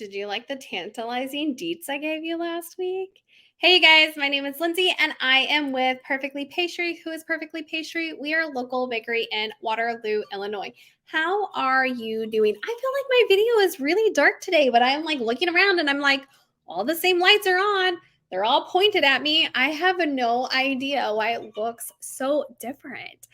Did you like the tantalizing deets I gave you last week? Hey guys, my name is Lindsay and I am with Perfectly Pastry. Who is Perfectly Pastry? We are a local bakery in Waterloo, Illinois. How are you doing? I feel like my video is really dark today, but I'm like looking around and I'm like, all the same lights are on. They're all pointed at me. I have no idea why it looks so different.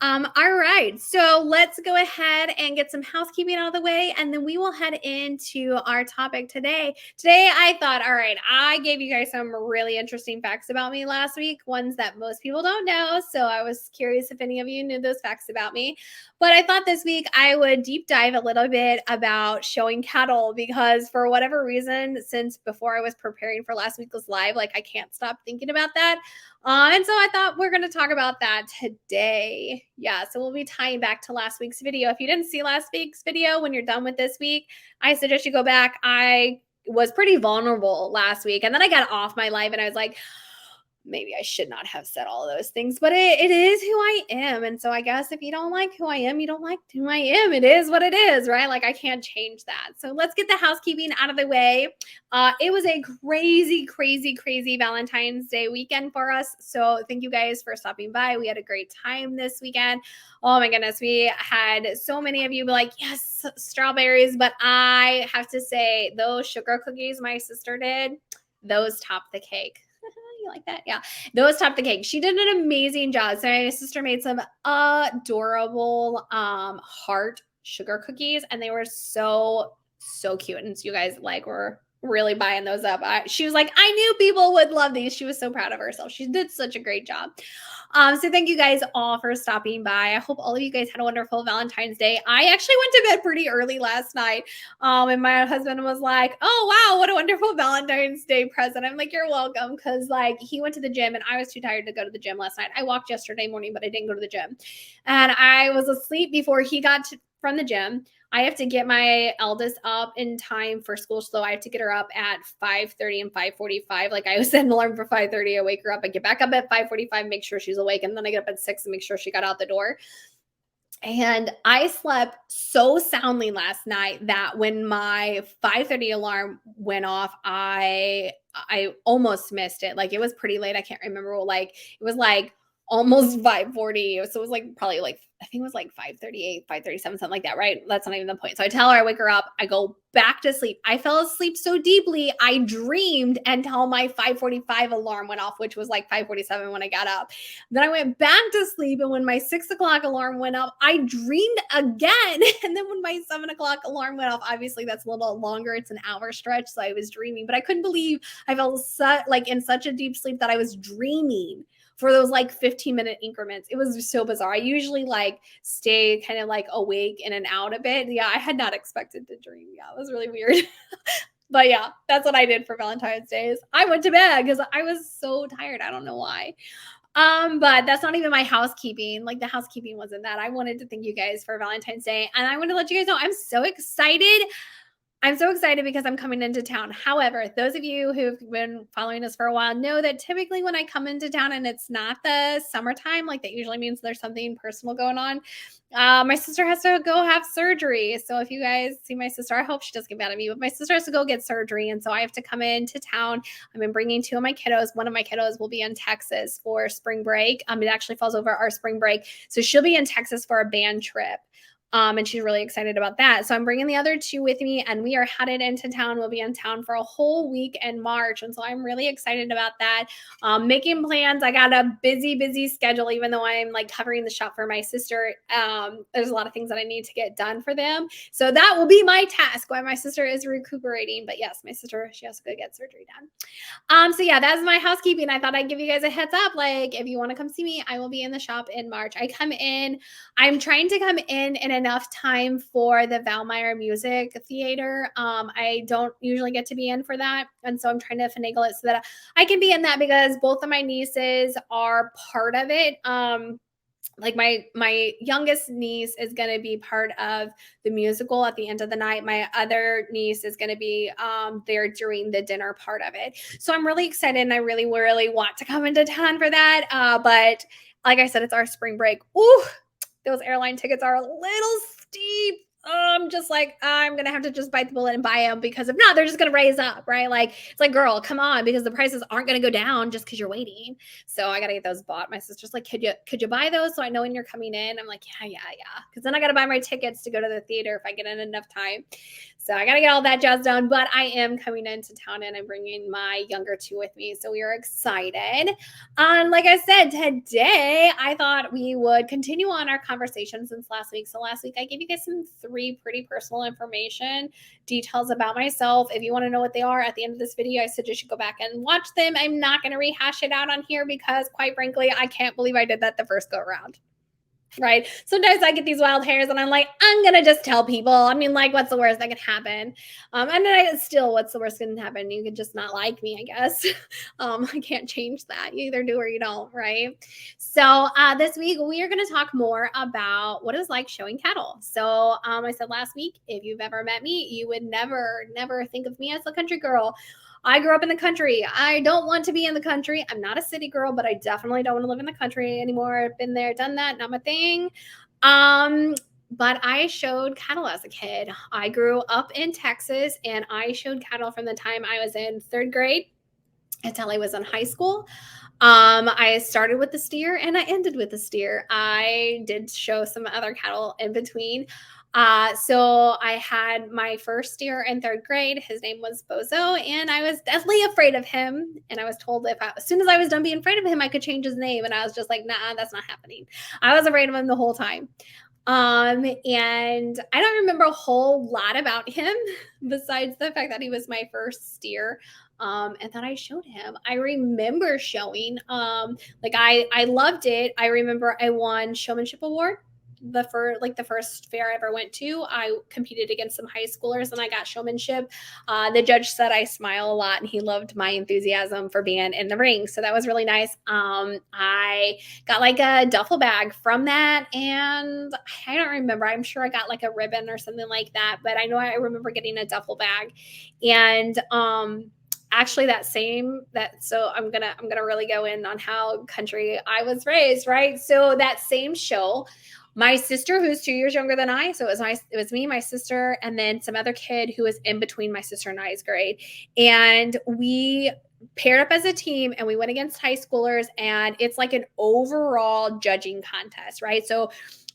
All right, so let's go ahead and get some housekeeping out of the way, and then we will head into our topic today. Today, I thought, all right, I gave you guys some really interesting facts about me last week, ones that most people don't know. So I was curious if any of you knew those facts about me. But I thought this week I would deep dive a little bit about showing cattle because for whatever reason, since before I was preparing for last week's live, like I can't stop thinking about that. And so I thought we're going to talk about that today. Yeah, so we'll be tying back to last week's video. If you didn't see last week's video, when you're done with this week, I suggest you go back. I was pretty vulnerable last week, and then I got off my live and I was like, maybe I should not have said all of those things, but it is who I am. And so I guess if you don't like who I am, you don't like who I am. It is what it is, right? Like I can't change that. So let's get the housekeeping out of the way. It was a crazy, crazy, crazy Valentine's Day weekend for us. So thank you guys for stopping by. We had a great time this weekend. Oh my goodness. We had so many of you be like, yes, strawberries. But I have to say those sugar cookies my sister did, those topped the cake. You like that? Yeah. Those topped the cake. She did an amazing job. So my sister made some adorable heart sugar cookies and they were so cute. And so you guys like were really buying those up. She was like, I knew people would love these. She was so proud of herself. She did such a great job. So thank you guys all for stopping by. I hope all of you guys had a wonderful Valentine's Day. I actually went to bed pretty early last night. And my husband was like, oh, wow, what a wonderful Valentine's Day present. I'm like, you're welcome. Cause like he went to the gym and I was too tired to go to the gym last night. I walked yesterday morning, but I didn't go to the gym. And I was asleep before he got from the gym. I have to get my eldest up in time for school. So I have to get her up at 5:30 and 5:45. Like I set an alarm for 5:30. I wake her up. I get back up at 5:45, make sure she's awake. And then I get up at 6 and make sure she got out the door. And I slept so soundly last night that when my 5:30 alarm went off, I almost missed it. Like it was pretty late. I can't remember. Like it was like almost 5:40. So it was like probably like I think it was like 5:38, 5:37, something like that, right? That's not even the point. So I tell her, I wake her up, I go back to sleep. I fell asleep so deeply, I dreamed until my 5:45 alarm went off, which was like 5:47 when I got up. Then I went back to sleep, and when my 6 o'clock alarm went up, I dreamed again. And then when my 7 o'clock alarm went off, obviously that's a little longer. It's an hour stretch, so I was dreaming, but I couldn't believe I fell like in such a deep sleep that I was dreaming for those like 15-minute increments. It was so bizarre. I usually like stay kind of like awake in and out a bit. Yeah, I had not expected to dream. Yeah, it was really weird. But yeah, that's what I did for Valentine's Day. I went to bed because I was so tired. I don't know why. But that's not even my housekeeping. Like the housekeeping wasn't that. I wanted to thank you guys for Valentine's Day. And I want to let you guys know I'm so excited. I'm so excited because I'm coming into town. However, those of you who've been following us for a while know that typically when I come into town and it's not the summertime, like that usually means there's something personal going on. My sister has to go have surgery. So if you guys see my sister, I hope she doesn't get mad at me, but my sister has to go get surgery. And so I have to come into town. I've been bringing 2 of my kiddos. One of my kiddos will be in Texas for spring break. It actually falls over our spring break. So she'll be in Texas for a band trip. And she's really excited about that. So I'm bringing the other 2 with me and we are headed into town. We'll be in town for a whole week in March. And so I'm really excited about that. Making plans. I got a busy schedule, even though I'm like covering the shop for my sister. There's a lot of things that I need to get done for them. So that will be my task while my sister is recuperating. But yes, my sister, she has to go get surgery done. So yeah, that's my housekeeping. I thought I'd give you guys a heads up. Like if you want to come see me, I will be in the shop in March. I'm trying to come in enough time for the Valmeyer Music Theater. I don't usually get to be in for that. And so I'm trying to finagle it so that I can be in that because both of my nieces are part of it. Like my youngest niece is going to be part of the musical at the end of the night. My other niece is going to be there during the dinner part of it. So I'm really excited and I really want to come into town for that. But like I said, it's our spring break. Ooh, those airline tickets are a little steep. I'm just like, I'm gonna have to just bite the bullet and buy them, because if not, they're just gonna raise up, right? Like, it's like, girl, come on, because the prices aren't gonna go down just because you're waiting. So I gotta get those bought. My sister's like, could you buy those so I know when you're coming in? I'm like, yeah, yeah, yeah. Because then I gotta buy my tickets to go to the theater if I get in enough time. So I gotta get all that jazz done. But I am coming into town and I'm bringing my younger two with me. So we are excited. Like I said, today I thought we would continue on our conversation since last week. So last week I gave you guys some three pretty personal information details about myself. If you want to know what they are at the end of this video, I suggest you go back and watch them. I'm not going to rehash it out on here because, quite frankly, I can't believe I did that the first go around. Right. Sometimes I get these wild hairs and I'm like, I'm going to just tell people. I mean, like, what's the worst that can happen? And then what's the worst that can happen? You could just not like me, I guess. I can't change that. You either do or you don't. Right. So this week we are going to talk more about what it's like showing cattle. So I said last week, if you've ever met me, you would never think of me as a country girl. I grew up in the country. I don't want to be in the country. I'm not a city girl, but I definitely don't want to live in the country anymore. I've been there, done that, not my thing. But I showed cattle as a kid. I grew up in Texas and I showed cattle from the time I was in third grade until I was in high school. I started with the steer and I ended with the steer. I did show some other cattle in between. So I had my first steer in third grade. His name was Bozo, and I was deathly afraid of him. And I was told as soon as I was done being afraid of him, I could change his name. And I was just like, nah, that's not happening. I was afraid of him the whole time. And I don't remember a whole lot about him besides the fact that he was my first steer. And that I showed him. I remember showing, like I loved it. I remember I won showmanship award the first fair I ever went to. I competed against some high schoolers and I got showmanship. The judge said I smile a lot and he loved my enthusiasm for being in the ring. So that was really nice. I got like a duffel bag from that, and I don't remember. I'm sure I got like a ribbon or something like that, but I know I remember getting a duffel bag. And actually so I'm gonna really go in on how country I was raised, right? So that same show, my sister, who's 2 years younger than I, so it was me, my sister, and then some other kid who was in between my sister and I's grade, and we paired up as a team and we went against high schoolers, and it's like an overall judging contest, right? So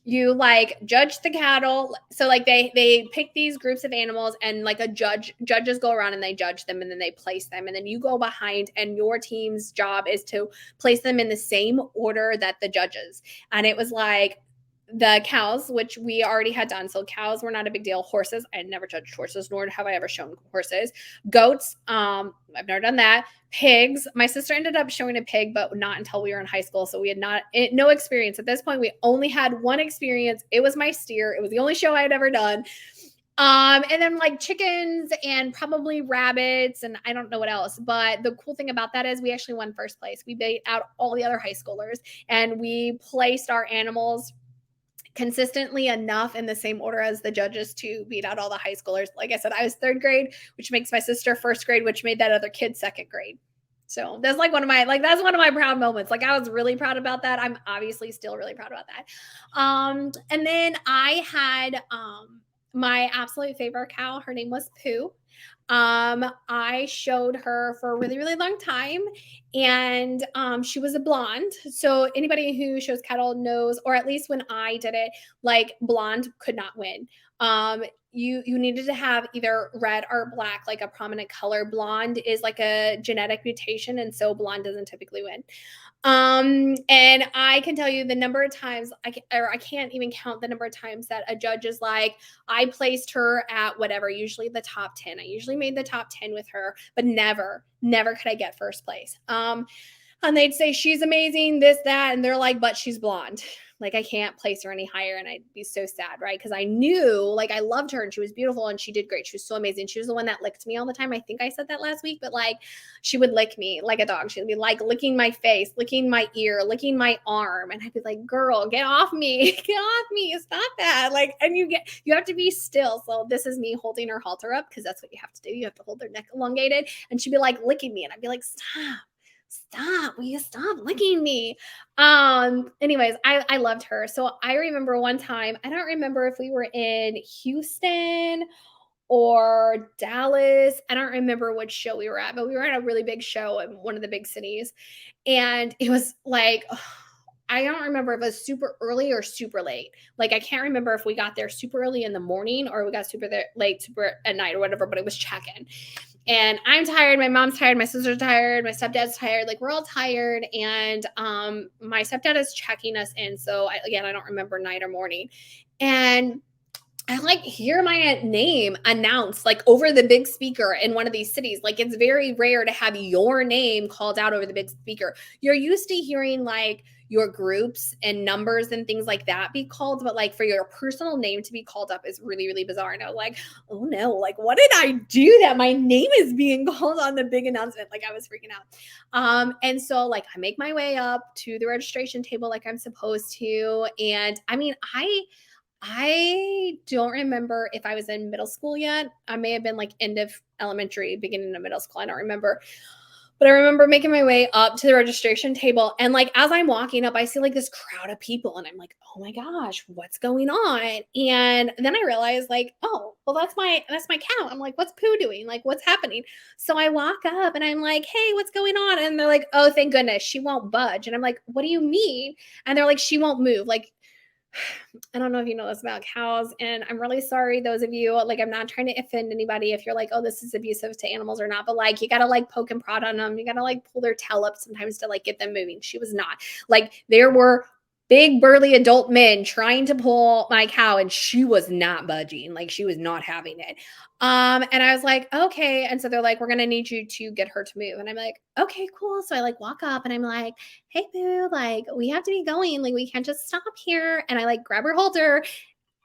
you like judge the cattle. So like they pick these groups of animals, and like judges go around and they judge them, and then they place them, and then you go behind and your team's job is to place them in the same order that the judges. And it was like the cows, which we already had done. So cows were not a big deal. Horses, I had never judged horses, nor have I ever shown horses. Goats, I've never done that. Pigs, my sister ended up showing a pig, but not until we were in high school. So we had no experience. At this point, we only had one experience. It was my steer. It was the only show I had ever done. And then like chickens and probably rabbits and I don't know what else. But the cool thing about that is we actually won first place. We beat out all the other high schoolers, and we placed our animals consistently enough in the same order as the judges to beat out all the high schoolers. Like I said, I was third grade, which makes my sister first grade, which made that other kid second grade. So that's like that's one of my proud moments. Like I was really proud about that. I'm obviously still really proud about that. And then I had my absolute favorite cow. Her name was Pooh. I showed her for a really, really long time, and she was a blonde. So anybody who shows cattle knows, or at least when I did it, like blonde could not win. You needed to have either red or black, like a prominent color. Blonde is like a genetic mutation, and so blonde doesn't typically win. And I can tell you the number of times I can't even count the number of times that a judge is like, I placed her at whatever, usually the top 10. I usually made the top 10 with her, but never could I get first place. And they'd say, she's amazing, this, that. And they're like, but she's blonde. Like I can't place her any higher. And I'd be so sad, right? Because I knew, like, I loved her and she was beautiful and she did great. She was so amazing. She was the one that licked me all the time. I think I said that last week, but like she would lick me like a dog. She'd be like licking my face, licking my ear, licking my arm. And I'd be like, girl, get off me. Get off me. Stop that. Like, and you have to be still. So this is me holding her halter up because that's what you have to do. You have to hold their neck elongated. And she'd be like licking me. And I'd be like, stop. Stop. Will you stop licking me? Anyways, I loved her. So I remember one time, I don't remember if we were in Houston or Dallas. I don't remember which show we were at, but we were at a really big show in one of the big cities. And it was like, I don't remember if it was super early or super late. Like, I can't remember if we got there super early in the morning or we got super there late, super at night or whatever, but it was check-in. And I'm tired, my mom's tired, my sister's tired, my stepdad's tired, like we're all tired. And my stepdad is checking us in. So again, I don't remember night or morning. And I like hear my name announced like over the big speaker in one of these cities. Like it's very rare to have your name called out over the big speaker. You're used to hearing like your groups and numbers and things like that be called, but like for your personal name to be called up is really, really bizarre. And I was like, oh no, like what did I do that my name is being called on the big announcement? Like I was freaking out. And so like I make my way up to the registration table like I'm supposed to. And I mean, I don't remember if I was in middle school yet. I may have been like end of elementary, beginning of middle school. I don't remember. But I remember making my way up to the registration table. And like as I'm walking up, I see like this crowd of people. And I'm like, oh my gosh, what's going on? And then I realized, like, oh, well, that's my cow. I'm like, what's Pooh doing? Like, what's happening? So I walk up and I'm like, hey, what's going on? And they're like, oh, thank goodness, she won't budge. And I'm like, what do you mean? And they're like, she won't move. Like, I don't know if you know this about cows, and I'm really sorry, those of you, like, I'm not trying to offend anybody if you're like, oh, this is abusive to animals or not, but like, you gotta like poke and prod on them. You gotta like pull their tail up sometimes to like get them moving. She was not. Like, there were big, burly adult men trying to pull my cow, and she was not budging. Like, she was not having it. And I was like, okay. And so they're like, we're gonna need you to get her to move. And I'm like, okay, cool. So I like walk up and I'm like, hey boo, like we have to be going, like we can't just stop here. And I like grab her halter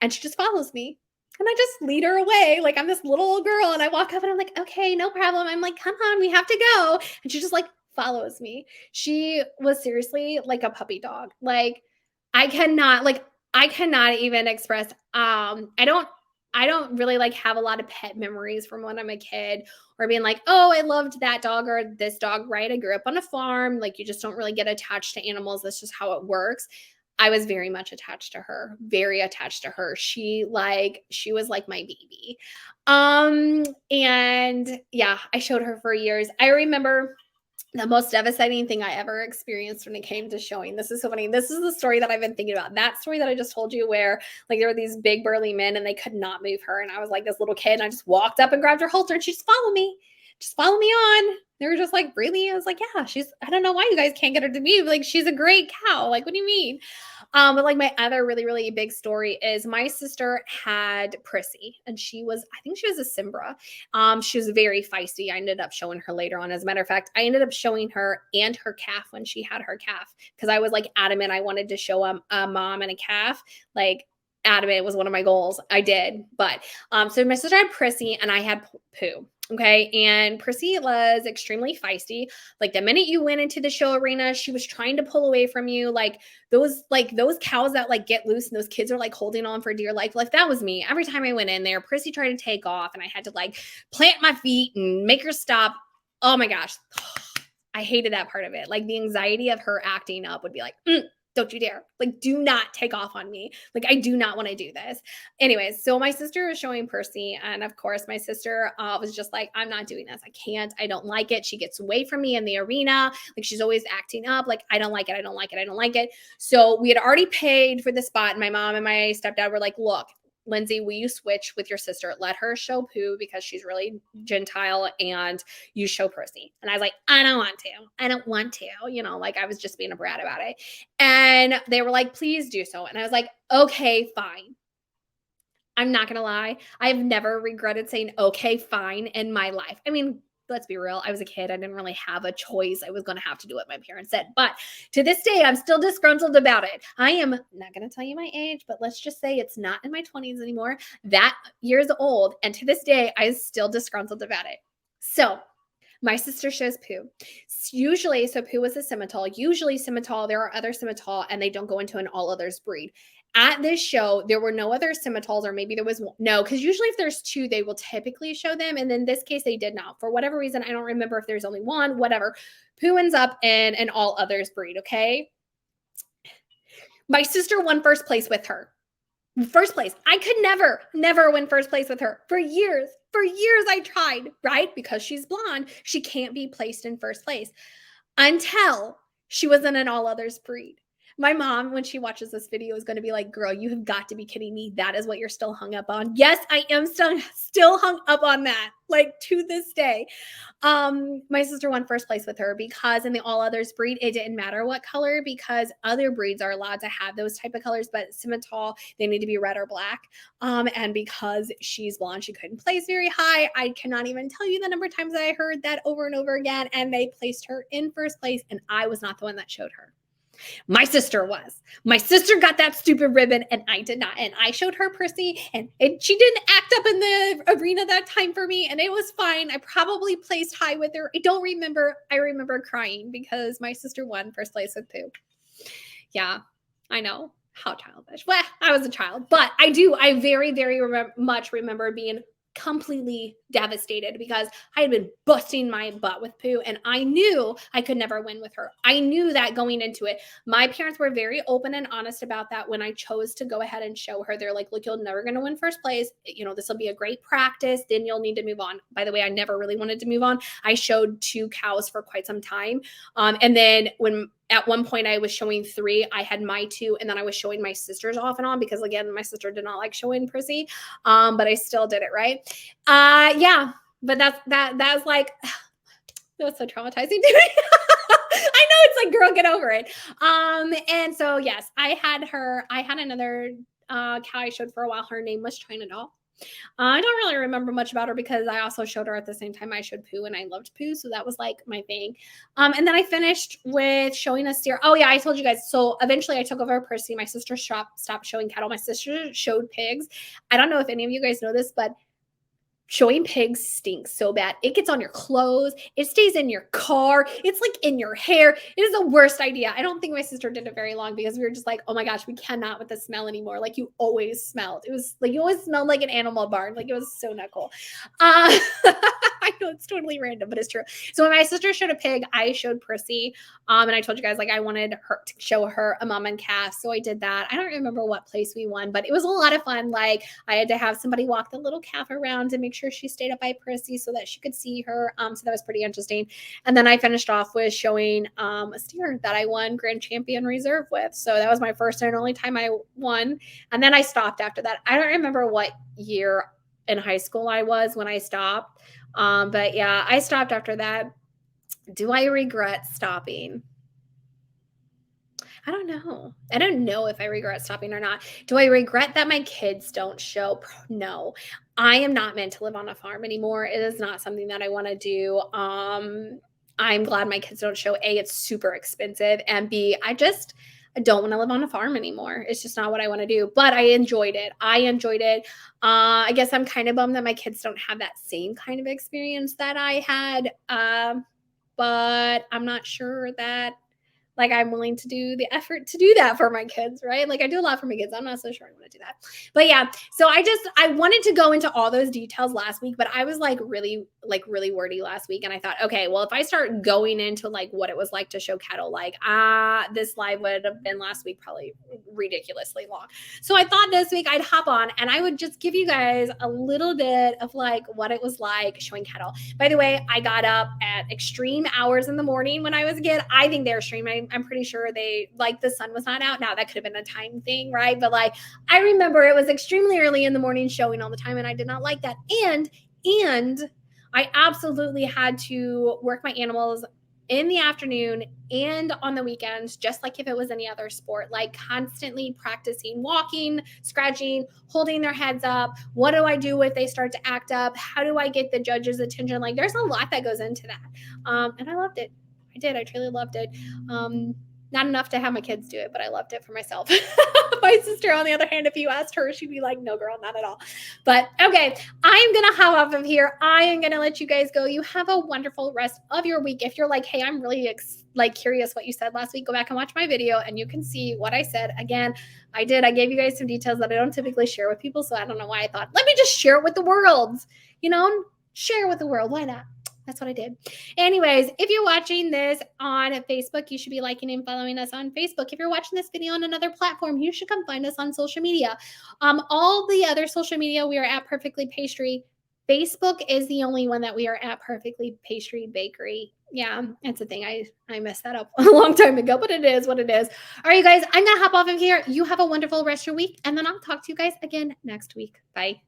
and she just follows me. And I just lead her away. Like I'm this little girl. And I walk up and I'm like, okay, no problem. I'm like, come on, we have to go. And she just like follows me. She was seriously like a puppy dog. Like I cannot, like, I cannot even express I don't really like have a lot of pet memories from when I'm a kid or being like, oh, I loved that dog or this dog, right? I grew up on a farm. Like you just don't really get attached to animals. That's just how it works. I was very much attached to her, very attached to her. She was like my baby. And yeah, I showed her for years. I remember the most devastating thing I ever experienced when it came to showing. This is so funny. This is the story that I've been thinking about. That story that I just told you where like there were these big burly men and they could not move her. And I was like this little kid and I just walked up and grabbed her halter and she just followed me. Just follow me on. They were just like, really? I was like, yeah, I don't know why you guys can't get her to move. Like, she's a great cow. Like, what do you mean? But like my other really, really big story is my sister had Prissy and I think she was a Simbra. She was very feisty. I ended up showing her later on. As a matter of fact, I ended up showing her and her calf when she had her calf because I was like adamant I wanted to show a mom and a calf. Like adamant, it was one of my goals. I did. But so my sister had Prissy and I had Pooh. Okay. And Prissy was extremely feisty. Like the minute you went into the show arena, she was trying to pull away from you. Like those cows that like get loose and those kids are like holding on for dear life. Like that was me. Every time I went in there, Prissy tried to take off and I had to like plant my feet and make her stop. Oh my gosh. I hated that part of it. Like the anxiety of her acting up would be like, don't you dare. Like, do not take off on me. Like, I do not want to do this. Anyways, so my sister was showing Percy. And of course, my sister was just like, I'm not doing this. I can't. I don't like it. She gets away from me in the arena. Like, she's always acting up. Like, I don't like it. I don't like it. I don't like it. So we had already paid for the spot. And my mom and my stepdad were like, look, Lindsay, will you switch with your sister? Let her show Pooh because she's really gentile and you show Percy. And I was like, I don't want to. I don't want to. You know, like I was just being a brat about it. And they were like, please do so. And I was like, okay, fine. I'm not going to lie. I've never regretted saying, okay, fine in my life. I mean, let's be real. I was a kid. I didn't really have a choice. I was going to have to do what my parents said. But to this day, I'm still disgruntled about it. I am not going to tell you my age, but let's just say it's not in my 20s anymore. That years old. And to this day, I'm still disgruntled about it. So my sister shows Pooh. Usually, so Pooh was a Simmental. Usually Simmental, there are other Simmental and they don't go into an all others breed. At this show, there were no other scimitals, or maybe there was one. No, because usually if there's two, they will typically show them. And in this case, they did not. For whatever reason, I don't remember if there's only one, whatever. Pooh ends up in an all others breed, okay? My sister won first place with her. First place. I could never win first place with her for years. For years I tried, right? Because she's blonde, she can't be placed in first place until she was in an all others breed. My mom, when she watches this video, is going to be like, girl, you have got to be kidding me. That is what you're still hung up on. Yes, I am still hung up on that, like to this day. My sister won first place with her because in the all others breed, it didn't matter what color, because other breeds are allowed to have those type of colors, but Simmental, they need to be red or black. And because she's blonde, she couldn't place very high. I cannot even tell you the number of times that I heard that over and over again, and they placed her in first place, and I was not the one that showed her. My sister was. My sister got that stupid ribbon and I did not. And I showed her Percy, and she didn't act up in the arena that time for me, and it was fine. I probably placed high with her. I don't remember. I remember crying because my sister won first place with Pooh. Yeah, I know. How childish. Well, I was a child, but I very, very much remember being completely devastated because I had been busting my butt with Pooh, and I knew I could never win with her. I knew that going into it. My parents were very open and honest about that when I chose to go ahead and show her. They're like, look, you're never going to win first place. You know, this will be a great practice. Then you'll need to move on. By the way, I never really wanted to move on. I showed 2 cows for quite some time. And then when at one point I was showing 3, I had my 2, and then I was showing my sisters off and on because, again, my sister did not like showing Prissy, but I still did it, right? Yeah, but that's like, that was so traumatizing to me. I know, it's like, girl, get over it. And so yes, I had another cow I showed for a while. Her name was China Doll. I don't really remember much about her because I also showed her at the same time I showed Pooh, and I loved Pooh, so that was like my thing. And then I finished with showing a steer. Oh yeah, I told you guys. So eventually I took over Percy. My sister stopped showing cattle. My sister showed pigs. I don't know if any of you guys know this, but showing pigs stinks so bad. It gets on your clothes. It stays in your car. It's like in your hair. It is the worst idea. I don't think my sister did it very long because we were just like, oh my gosh, we cannot with the smell anymore. Like, you always smelled. It was like, you always smelled like an animal barn. Like, it was so not cool. I know it's totally random, but it's true. So when my sister showed a pig, I showed Prissy. And I told you guys, like, I wanted her to show her a mom and calf. So I did that. I don't remember what place we won, but it was a lot of fun. Like, I had to have somebody walk the little calf around to make sure she stayed up by Prissy so that she could see her. So that was pretty interesting. And then I finished off with showing a steer that I won Grand Champion Reserve with. So that was my first and only time I won. And then I stopped after that. I don't remember what year in high school I was when I stopped. But yeah, I stopped after that. Do I regret stopping? I don't know. I don't know if I regret stopping or not. Do I regret that my kids don't show? No. I am not meant to live on a farm anymore. It is not something that I want to do. I'm glad my kids don't show. A, it's super expensive, and B, I don't want to live on a farm anymore. It's just not what I want to do, but I enjoyed it. I guess I'm kind of bummed that my kids don't have that same kind of experience that I had. But I'm not sure that, like, I'm willing to do the effort to do that for my kids, right? Like, I do a lot for my kids. I'm not so sure I want to do that. But yeah, so I wanted to go into all those details last week, but I was really wordy last week. And I thought, okay, well, if I start going into like what it was like to show cattle, like, this live would have been last week probably ridiculously long. So I thought this week I'd hop on and I would just give you guys a little bit of like what it was like showing cattle. By the way, I got up at extreme hours in the morning when I was a kid. I think they're extreme. I'm pretty sure the sun was not out. Now that could have been a time thing, right? But like, I remember it was extremely early in the morning showing all the time, and I did not like that. And I absolutely had to work my animals in the afternoon and on the weekends, just like if it was any other sport, like constantly practicing walking, scratching, holding their heads up. What do I do if they start to act up? How do I get the judge's attention? Like, there's a lot that goes into that. And I loved it. I did. I truly loved it. Not enough to have my kids do it, but I loved it for myself. My sister, on the other hand, if you asked her, she'd be like, no, girl, not at all. But okay, I'm going to hop off of here. I am going to let you guys go. You have a wonderful rest of your week. If you're like, hey, I'm really curious what you said last week, go back and watch my video and you can see what I said. Again, I gave you guys some details that I don't typically share with people. So I don't know why I thought, let me just share it with the world, share with the world. Why not? That's what I did. Anyways, if you're watching this on Facebook, you should be liking and following us on Facebook. If you're watching this video on another platform, you should come find us on social media. All the other social media, we are at Perfectly Pastry. Facebook is the only one that we are at Perfectly Pastry Bakery. Yeah, it's a thing. I messed that up a long time ago, but it is what it is. All right, you guys, I'm going to hop off of here. You have a wonderful rest of your week, and then I'll talk to you guys again next week. Bye.